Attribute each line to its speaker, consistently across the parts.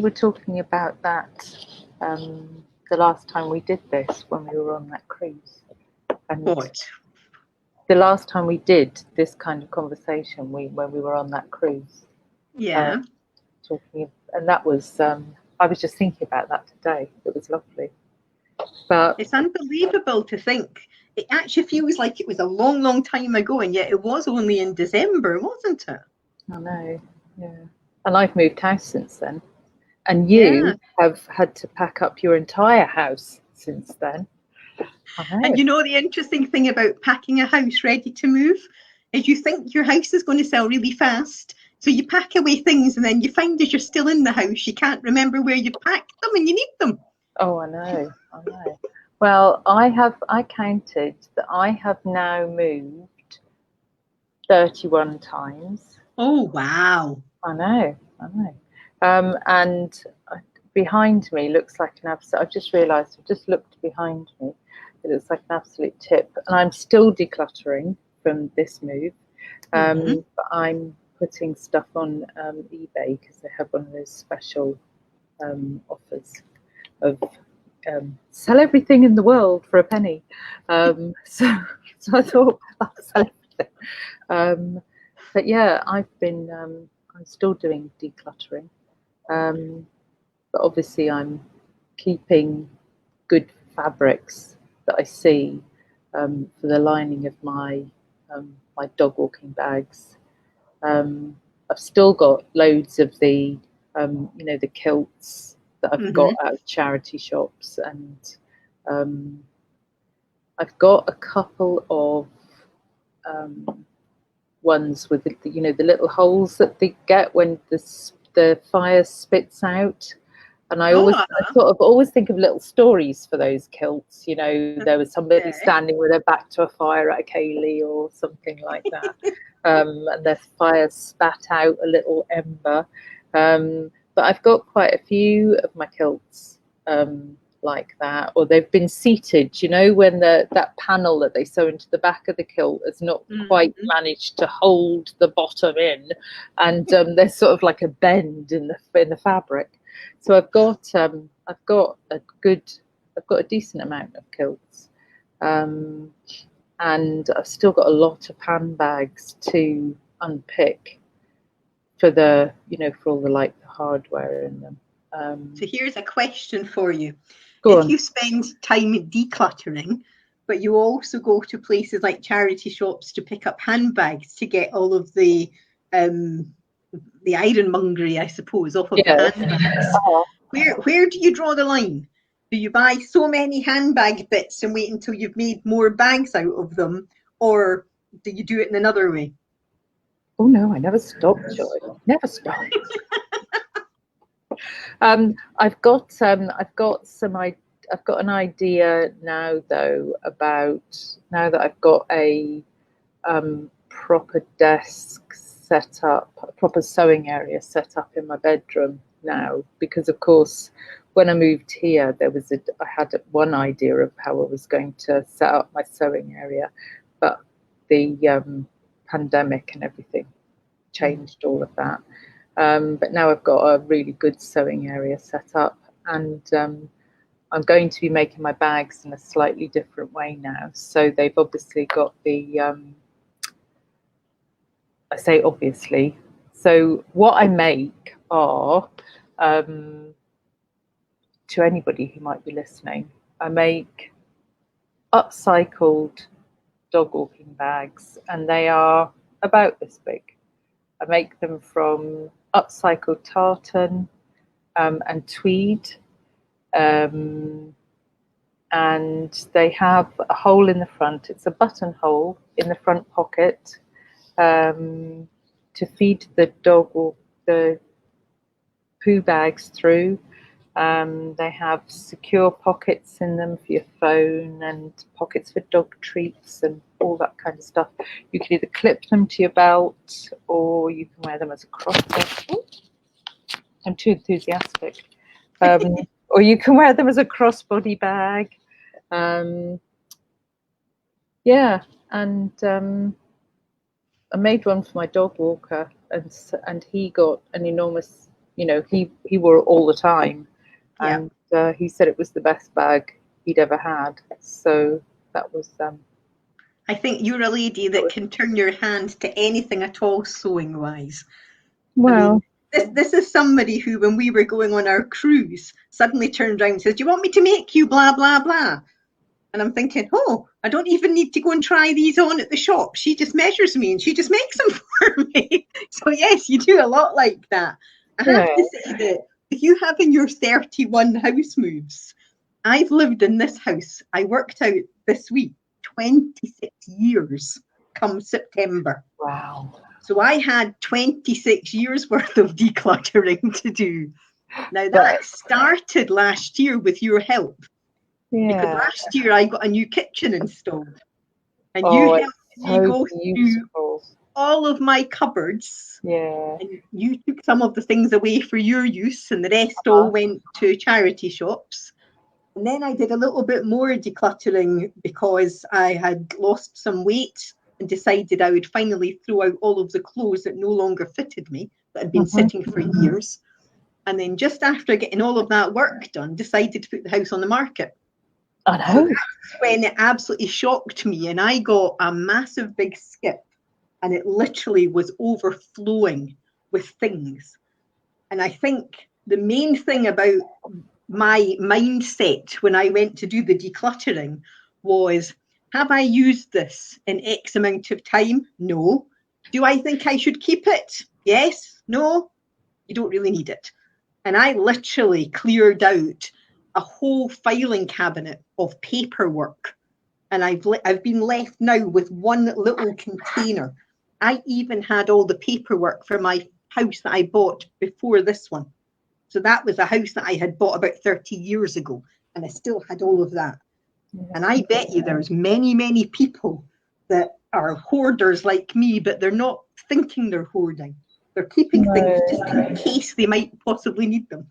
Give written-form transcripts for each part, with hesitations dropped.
Speaker 1: were talking about that the last time we did this, when we were on that cruise. And
Speaker 2: What?
Speaker 1: the last time we did this kind of conversation, when we were on that cruise.
Speaker 2: Yeah.
Speaker 1: And that was, I was just thinking about that today. It was lovely. But
Speaker 2: it's unbelievable to think. It actually feels like it was a long, long time ago, and yet it was only in December, wasn't it?
Speaker 1: I know, yeah. And I've moved house since then. And you have had to pack up your entire house since then.
Speaker 2: And you know, the interesting thing about packing a house ready to move is you think your house is going to sell really fast. So you pack away things and then you find as you're still in the house, you can't remember where you packed them and you need them.
Speaker 1: Oh, I know. Well, I counted that I have now moved 31 times.
Speaker 2: Oh, wow.
Speaker 1: I know. And behind me looks like an absolute, I've just realised, I've just looked behind me, it looks like an absolute tip. And I'm still decluttering from this move. But I'm putting stuff on eBay because they have one of those special offers of sell everything in the world for a penny. So I thought I'll sell everything. But yeah, I'm still doing decluttering. But obviously I'm keeping good fabrics that I see for the lining of my dog walking bags. I've still got loads of the the kilts that I've got out of charity shops, and I've got a couple of ones with the little holes that they get when the fire spits out. And I sort of always think of little stories for those kilts. You know, there was somebody standing with their back to a fire at a ceilidh or something like that, and their fire spat out a little ember. But I've got quite a few of my kilts like that, or they've been seated. You know, when that panel that they sew into the back of the kilt has not quite managed to hold the bottom in, and there's sort of like a bend in the fabric. So I've got a decent amount of kilts, and I've still got a lot of handbags to unpick for all the hardware in them.
Speaker 2: So here's a question for you.
Speaker 1: If
Speaker 2: you spend time decluttering, but you also go to places like charity shops to pick up handbags to get all of the ironmongery, I suppose, off of the handbags. Where do you draw the line? Do you buy so many handbag bits and wait until you've made more bags out of them, or do you do it in another way?
Speaker 1: Oh no, I never stopped, Joy. Never stopped. I've got an idea now, though, about now that I've got a proper desk set up, a proper sewing area set up in my bedroom now, because of course when I moved here I had one idea of how I was going to set up my sewing area, but the pandemic and everything changed all of that. But now I've got a really good sewing area set up, and I'm going to be making my bags in a slightly different way now. So they've obviously got the I say obviously. So what I make are, to anybody who might be listening, I make upcycled dog walking bags, and they are about this big. I make them from upcycled tartan and tweed, and they have a hole in the front. It's a buttonhole in the front pocket to feed the dog or the poo bags through. They have secure pockets in them for your phone, and pockets for dog treats and all that kind of stuff. You can either clip them to your belt, or you can wear them as a crossbody. I'm too enthusiastic. Or you can wear them as a crossbody bag. I made one for my dog walker, and he got an enormous you know, he wore it all the time,
Speaker 2: Yeah.
Speaker 1: and he said it was the best bag he'd ever had. So that was.
Speaker 2: I think you're a lady that can turn your hand to anything at all, sewing wise.
Speaker 1: Well,
Speaker 2: I mean, this is somebody who, when we were going on our cruise, suddenly turned around and says, "Do you want me to make you blah blah blah?" And I'm thinking, oh, I don't even need to go and try these on at the shop. She just measures me and she just makes them for me. So yes, you do a lot like that. I have to say that if you having your 31 house moves, I've lived in this house, I worked out this week, 26 years come September.
Speaker 1: Wow.
Speaker 2: So I had 26 years worth of decluttering to do. Now that started last year with your help.
Speaker 1: Yeah.
Speaker 2: Because last year I got a new kitchen installed, and you helped me go through all of my cupboards.
Speaker 1: Yeah.
Speaker 2: And you took some of the things away for your use, and the rest all went to charity shops. And then I did a little bit more decluttering because I had lost some weight and decided I would finally throw out all of the clothes that no longer fitted me, that had been sitting for years. And then just after getting all of that work done, decided to put the house on the market.
Speaker 1: I know.
Speaker 2: So that's when it absolutely shocked me, and I got a massive big skip, and it literally was overflowing with things. And I think the main thing about my mindset when I went to do the decluttering was, have I used this in X amount of time? No. Do I think I should keep it? Yes. No. You don't really need it. And I literally cleared out a whole filing cabinet of paperwork, and I've been left now with one little container. I even had all the paperwork for my house that I bought before this one. So that was a house that I had bought about 30 years ago, and I still had all of that. And I bet you there's many, many people that are hoarders like me, but they're not thinking they're hoarding. They're keeping things just in case they might possibly need them.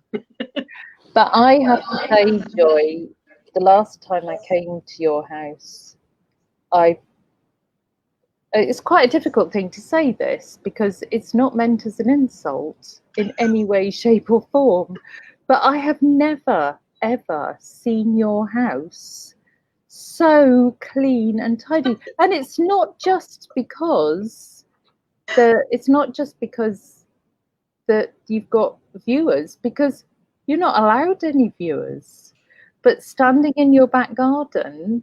Speaker 1: But I have to say, Joy, the last time I came to your house, it's quite a difficult thing to say this because it's not meant as an insult in any way, shape or form. But I have never, ever seen your house so clean and tidy. And it's not just because that you've got viewers, because you're not allowed any viewers. But standing in your back garden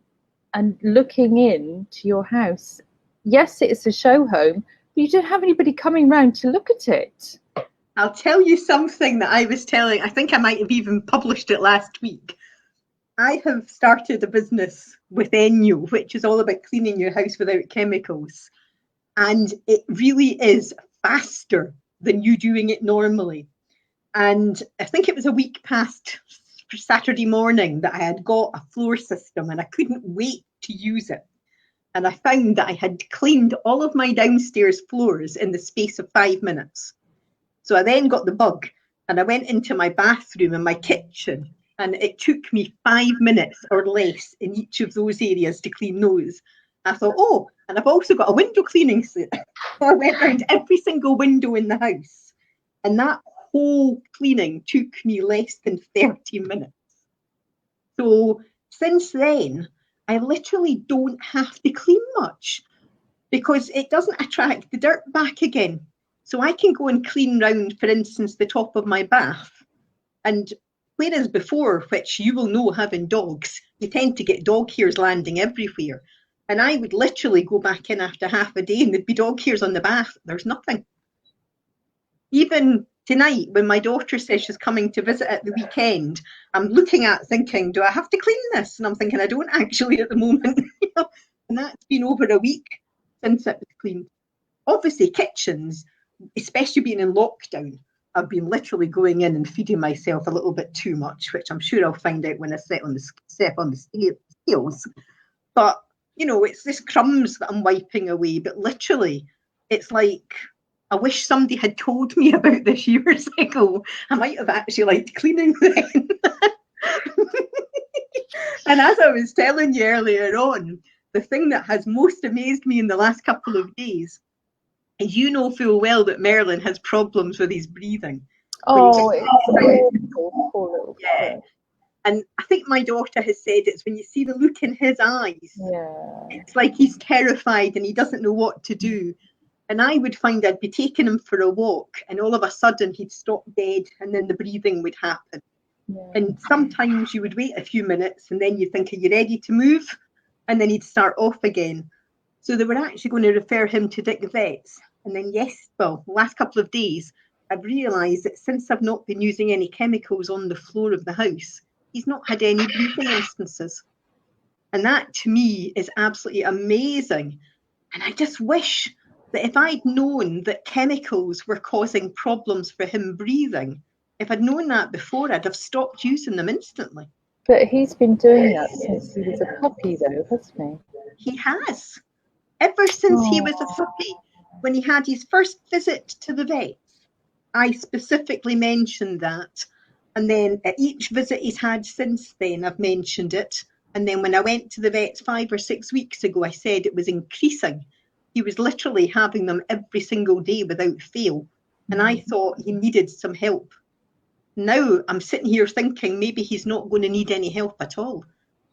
Speaker 1: and looking into your house, yes, it's a show home, but you don't have anybody coming round to look at it.
Speaker 2: I'll tell you something that I was telling, I think I might have even published it last week. I have started a business with ENJO, which is all about cleaning your house without chemicals. And it really is faster than you doing it normally. And I think it was a week past Saturday morning that I had got a floor system, and I couldn't wait to use it. And I found that I had cleaned all of my downstairs floors in the space of 5 minutes. So I then got the bug, and I went into my bathroom and my kitchen, and it took me 5 minutes or less in each of those areas to clean those. I thought, oh, and I've also got a window cleaning set. So I went around every single window in the house, and that whole cleaning took me less than 30 minutes. So since then, I literally don't have to clean much because it doesn't attract the dirt back again. So I can go and clean round, for instance, the top of my bath. And whereas before, which you will know having dogs, you tend to get dog hairs landing everywhere. And I would literally go back in after half a day and there'd be dog hairs on the bath. There's nothing. Even tonight, when my daughter says she's coming to visit at the weekend, I'm looking at thinking, do I have to clean this? And I'm thinking, I don't actually at the moment. And that's been over a week since it was cleaned. Obviously, kitchens, especially being in lockdown, I've been literally going in and feeding myself a little bit too much, which I'm sure I'll find out when I step on the scales. But, you know, it's this crumbs that I'm wiping away. But literally, it's like, I wish somebody had told me about this years ago. I might have actually liked cleaning then. And as I was telling you earlier on, the thing that has most amazed me in the last couple of days is, you know full well that Merlin has problems with his breathing.
Speaker 1: Oh, it's awful, poor little
Speaker 2: yeah.
Speaker 1: thing.
Speaker 2: And I think my daughter has said it's when you see the look in his eyes, it's like he's terrified and he doesn't know what to do. And I would find I'd be taking him for a walk and all of a sudden he'd stop dead and then the breathing would happen. And sometimes you would wait a few minutes and then you think, are you ready to move? And then he'd start off again. So they were actually going to refer him to Dick Vets. And then the last couple of days, I've realised that since I've not been using any chemicals on the floor of the house, he's not had any breathing instances. And that to me is absolutely amazing. And I just wish that if I'd known that chemicals were causing problems for him breathing, if I'd known that before, I'd have stopped using them instantly.
Speaker 1: But he's been doing that since he was a puppy, though, hasn't
Speaker 2: he? He has. Ever since he was a puppy, when he had his first visit to the vets, I specifically mentioned that. And then at each visit he's had since then, I've mentioned it. And then when I went to the vets 5 or 6 weeks ago, I said it was increasing. He was literally having them every single day without fail. And I thought he needed some help. Now I'm sitting here thinking maybe he's not going to need any help at all.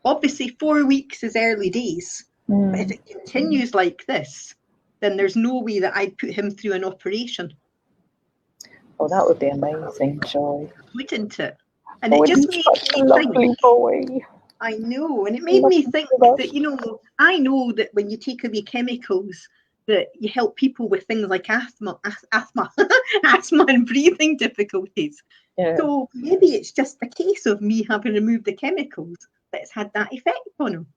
Speaker 2: Obviously, 4 weeks is early days. But if it continues like this, then there's no way that I'd put him through an operation.
Speaker 1: Oh, that would be amazing, Joy.
Speaker 2: Wouldn't it? And it just made me think.
Speaker 1: Boy.
Speaker 2: I know, and it made me think that, you know, I know that when you take away chemicals, that you help people with things like asthma and breathing difficulties. Yeah. So maybe it's just a case of me having removed the chemicals that's had that effect on him.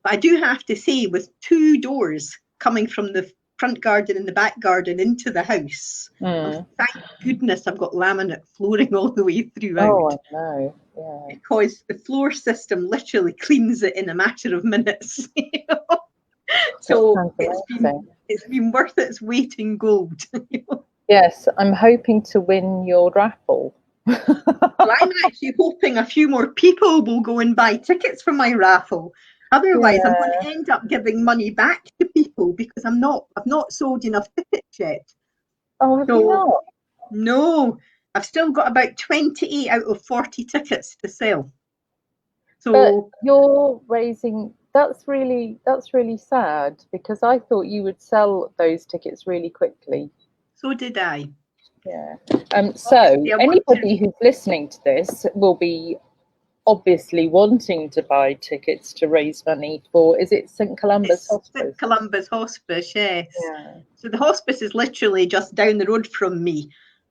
Speaker 2: But I do have to say, with 2 doors coming from the front garden and the back garden into the house, thank goodness I've got laminate flooring all the way throughout.
Speaker 1: Oh, I know. Yeah.
Speaker 2: Because the floor system literally cleans it in a matter of minutes. You know? So it's been worth its weight in gold. You know?
Speaker 1: Yes, I'm hoping to win your raffle.
Speaker 2: Well, I'm actually hoping a few more people will go and buy tickets for my raffle. Otherwise, I'm going to end up giving money back to people because I've not sold enough tickets yet.
Speaker 1: Oh, have you not?
Speaker 2: No, I've still got about 28 out of 40 tickets to sell. So
Speaker 1: but you're raising. That's really sad because I thought you would sell those tickets really quickly.
Speaker 2: So did I.
Speaker 1: Yeah. So anybody who's listening to this will be obviously wanting to buy tickets to raise money for, is it St Columba's Hospice?
Speaker 2: St Columba's Hospice, yes. Yeah. So the hospice is literally just down the road from me.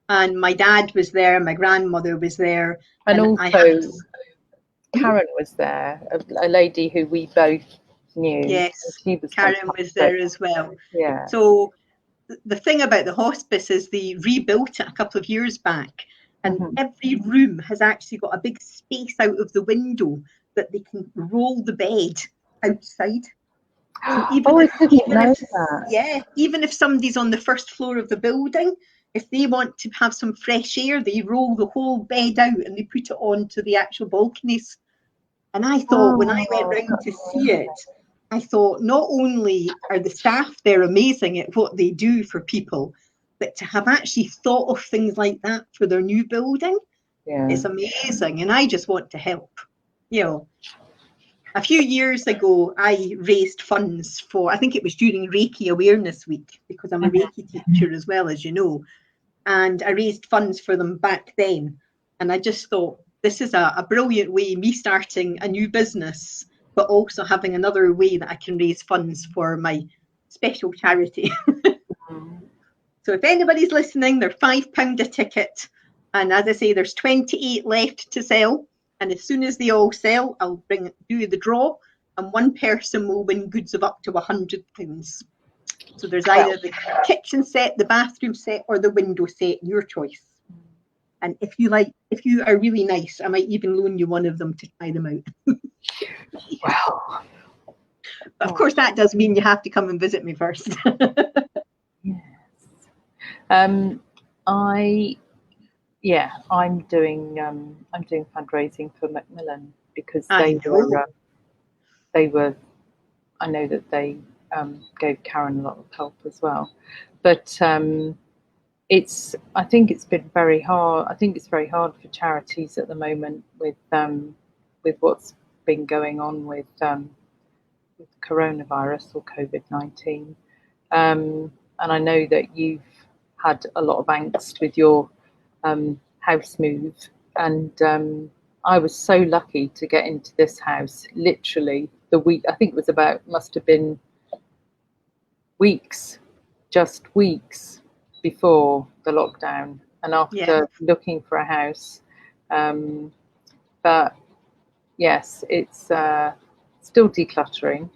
Speaker 2: And my dad was there, my grandmother was there.
Speaker 1: And also Karen was there, a lady who we both knew.
Speaker 2: Yes, Karen was there as well.
Speaker 1: Yeah.
Speaker 2: So the thing about the hospice is they rebuilt it a couple of years back. And every room has actually got a big space out of the window that they can roll the bed outside. So even if somebody's on the first floor of the building, if they want to have some fresh air, they roll the whole bed out and they put it onto the actual balconies. And I thought when I went round to see it, I thought not only are the staff there amazing at what they do for people, but to have actually thought of things like that for their new building is amazing. And I just want to help. You know, a few years ago, I raised funds for, I think it was during Reiki Awareness Week, because I'm a Reiki teacher as well, as you know. And I raised funds for them back then. And I just thought, this is a brilliant way, me starting a new business, but also having another way that I can raise funds for my special charity. So if anybody's listening, they're £5 a ticket. And as I say, there's 28 left to sell. And as soon as they all sell, I'll do the draw. And one person will win goods of up to £100. So there's either the kitchen set, the bathroom set, or the window set, your choice. And if you are really nice, I might even loan you one of them to try them out.
Speaker 1: Wow.
Speaker 2: But of course, that does mean you have to come and visit me first.
Speaker 1: Yes. I'm doing fundraising for Macmillan because they were. I know that they gave Karen a lot of help as well, but I think it's been very hard. I think it's very hard for charities at the moment with what's been going on with coronavirus or COVID-19. And I know that you've had a lot of angst with your house move, and I was so lucky to get into this house literally the week. I think it was must have been just weeks before the lockdown, and after looking for a house. But yes, it's still decluttering,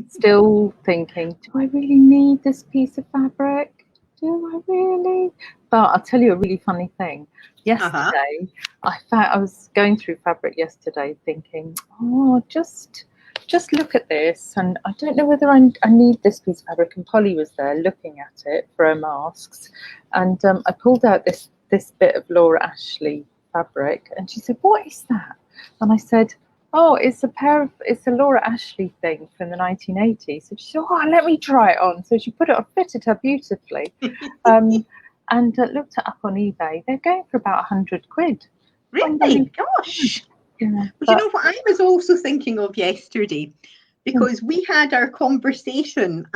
Speaker 1: still thinking, do I really need this piece of fabric? Do I really? But I'll tell you a really funny thing. Yesterday, I was going through fabric yesterday thinking, oh, just look at this, and I don't know whether I need this piece of fabric. And Polly was there looking at it for her masks, and I pulled out this bit of Laura Ashley fabric, and she said, what is that? And I said, oh, it's a Laura Ashley thing from the 1980s. So she said, oh, let me try it on. So she put it on, fitted her beautifully, and looked it up on eBay. They're going for about 100 quid.
Speaker 2: Really? Gosh.
Speaker 1: Yeah,
Speaker 2: but you know what I was also thinking of yesterday, because we had our conversation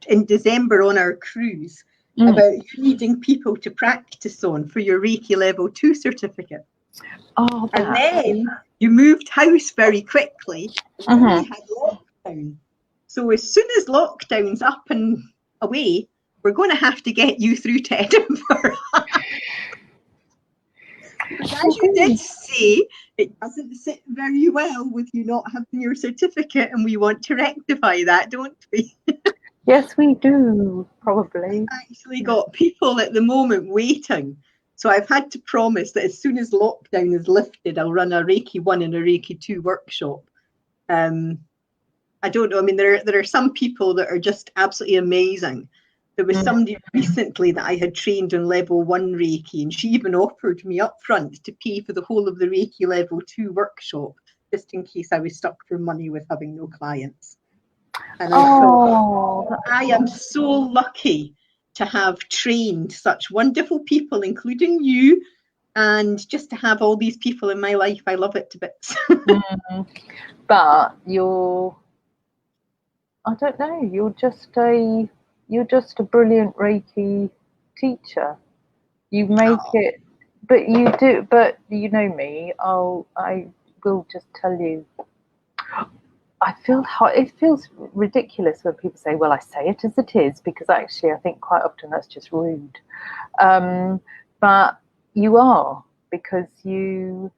Speaker 2: in December on our cruise about you needing people to practice on for your Reiki Level 2 certificate.
Speaker 1: Oh,
Speaker 2: and then you moved house very quickly, and we had lockdown. So as soon as lockdown's up and away, we're going to have to get you through to Edinburgh. As you did say, it doesn't sit very well with you not having your certificate, and we want to rectify that, don't we?
Speaker 1: Yes, we do, probably.
Speaker 2: I've actually got people at the moment waiting. So I've had to promise that as soon as lockdown is lifted, I'll run a Reiki 1 and a Reiki 2 workshop. I don't know. I mean, there are some people that are just absolutely amazing. There was somebody recently that I had trained on Level 1 Reiki, and she even offered me up front to pay for the whole of the Reiki Level 2 workshop, just in case I was stuck for money with having no clients. And I thought, I am so lucky to have trained such wonderful people, including you, and just to have all these people in my life. I love it to bits.
Speaker 1: But I don't know, you're just a brilliant Reiki teacher. You make it, but you know me, I will just tell you, it feels ridiculous when people say, well, I say it as it is, because actually I think quite often that's just rude. But you are, because you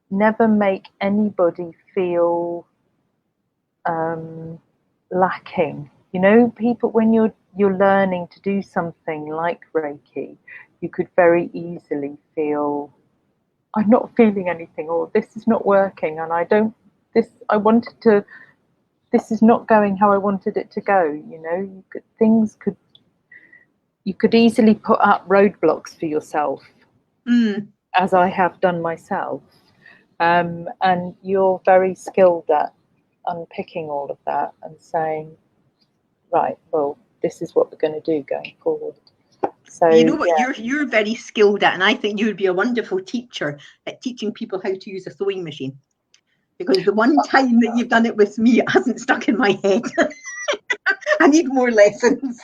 Speaker 1: never make anybody feel lacking. You know, people, when you're learning to do something like Reiki, you could very easily feel, I'm not feeling anything, or this is not working, and this is not going how I wanted it to go. You know, you could easily put up roadblocks for yourself, as I have done myself. And you're very skilled at unpicking all of that and saying, right, well, this is what we're going to do going forward. So
Speaker 2: you know what you're very skilled at, and I think you would be a wonderful teacher at teaching people how to use a sewing machine. Because the one time that you've done it with me, it hasn't stuck in my head. I need more lessons.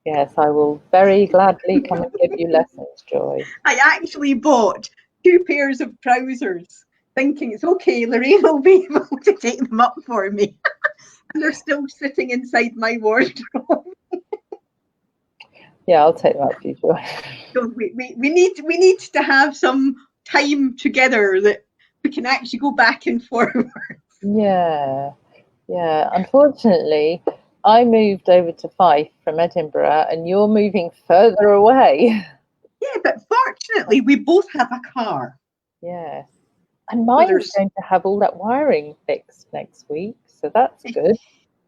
Speaker 1: Yes, I will very gladly come and give you lessons, Joy.
Speaker 2: I actually bought 2 pairs of trousers, thinking it's okay, Lorraine will be able to take them up for me. And they're still sitting inside my wardrobe.
Speaker 1: Yeah, I'll take them up for you, Joy.
Speaker 2: So we need to have some time together that we can actually go back and forward.
Speaker 1: Yeah. Unfortunately, I moved over to Fife from Edinburgh, and you're moving further away.
Speaker 2: Yeah, but fortunately, we both have a car.
Speaker 1: Yes. And mine's going to have all that wiring fixed next week, so that's good.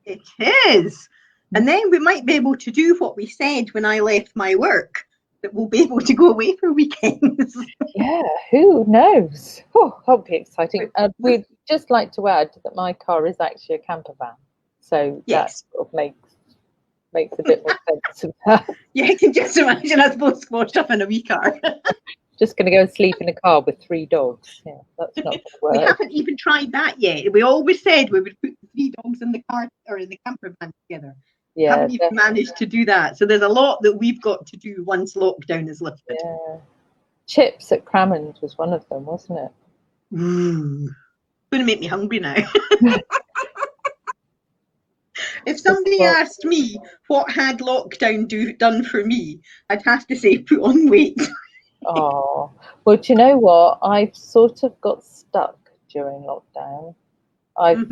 Speaker 2: It is. And then we might be able to do what we said when I left my work, that we'll be able to go away for weekends.
Speaker 1: Yeah, who knows? Oh, that'll be exciting. We'd just like to add that my car is actually a camper van. So that sort of makes makes a bit more sense of that.
Speaker 2: Yeah, I can just imagine us both squashed up in a wee car.
Speaker 1: Just going to go and sleep in a car with 3 dogs. Yeah, that's not going to work.
Speaker 2: We haven't even tried that yet. We always said we would put the 3 dogs in the car or in the camper van together.
Speaker 1: Yeah,
Speaker 2: haven't even managed to do that. So there's a lot that we've got to do once lockdown is lifted.
Speaker 1: Yeah. Chips at Crammond was one of them, wasn't it?
Speaker 2: Going to make me hungry now. If somebody asked me what had lockdown done for me, I'd have to say put on weight.
Speaker 1: Oh, well, do you know what? I've sort of got stuck during lockdown. I've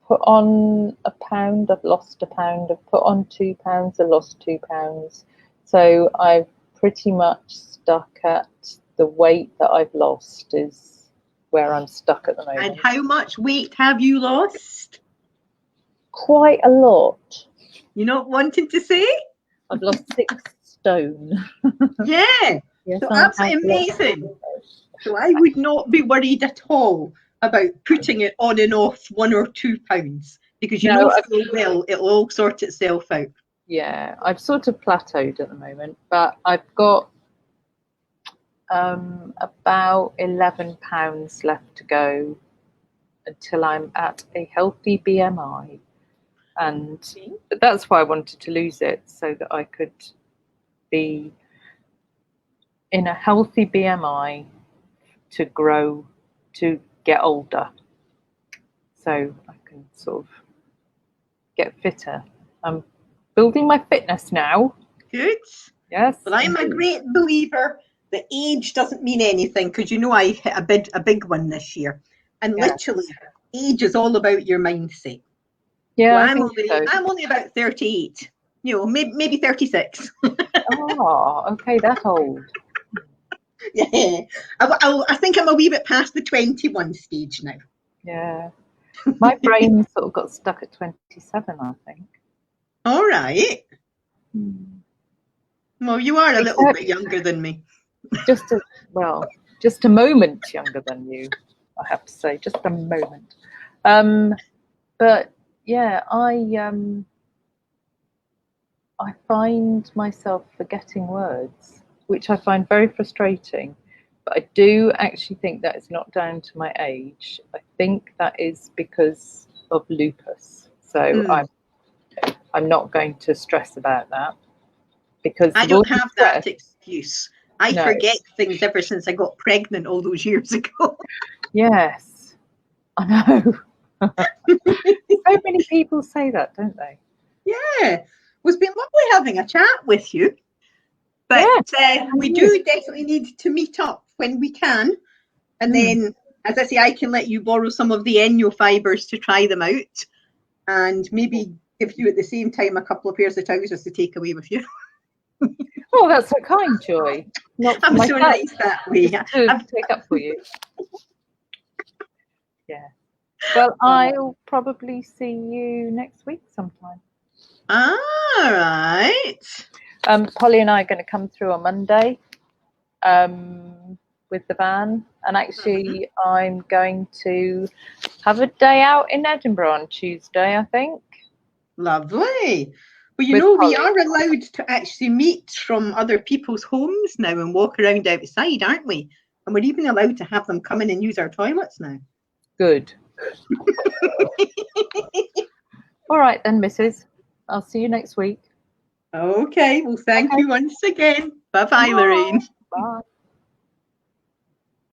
Speaker 1: put on a pound, I've lost a pound, I've put on 2 pounds, I lost 2 pounds. So I've pretty much stuck at the weight that I've lost is where I'm stuck at the moment.
Speaker 2: And how much weight have you lost?
Speaker 1: Quite a lot.
Speaker 2: You're not wanting to say?
Speaker 1: I've lost 6 stone.
Speaker 2: Yeah.
Speaker 1: Yes,
Speaker 2: so absolutely amazing. So I would not be worried at all about putting it on and off 1 or 2 pounds because you know full well it'll all sort itself out.
Speaker 1: Yeah, I've sort of plateaued at the moment, but I've got about 11 pounds left to go until I'm at a healthy BMI. And that's why I wanted to lose it, so that I could be in a healthy BMI to grow, to get older, so I can sort of get fitter. I'm building my fitness now.
Speaker 2: Good.
Speaker 1: Yes.
Speaker 2: But I'm a great believer that age doesn't mean anything because you know I hit a big one this year, and literally age is all about your mindset.
Speaker 1: Yeah,
Speaker 2: so I'm only about 38. You know, maybe 36.
Speaker 1: Oh, okay, that's old.
Speaker 2: Yeah, I think I'm a wee bit past the 21 stage now.
Speaker 1: Yeah, my brain sort of got stuck at 27, I think.
Speaker 2: All right. Well, you are a little bit younger than me.
Speaker 1: Just a moment younger than you, I have to say, just a moment. But yeah, I find myself forgetting words, which I find very frustrating. But I do actually think that it's not down to my age. I think that is because of lupus. So I'm not going to stress about that because
Speaker 2: I don't have that excuse. I forget things ever since I got pregnant all those years ago.
Speaker 1: Yes, I know. So many people say that, don't they?
Speaker 2: Yeah. Well, it's been lovely having a chat with you. But we do definitely need to meet up when we can. And then, as I say, I can let you borrow some of the ENJO fibres to try them out. And maybe give you at the same time a couple of pairs of trousers to take away with you.
Speaker 1: Oh, that's so kind, Joy.
Speaker 2: I'm so nice that way.
Speaker 1: To take up for you. Yeah. Well, I'll probably see you next week sometime.
Speaker 2: All right.
Speaker 1: Polly and I are going to come through on Monday with the van. And actually, I'm going to have a day out in Edinburgh on Tuesday, I think.
Speaker 2: Lovely. Well, you know, we are allowed to actually meet from other people's homes now and walk around outside, aren't we? And we're even allowed to have them come in and use our toilets now.
Speaker 1: Good. All right then, Mrs. I'll see you next week.
Speaker 2: Okay. Well, thank you once again. Bye-bye, Lorraine.
Speaker 1: Bye.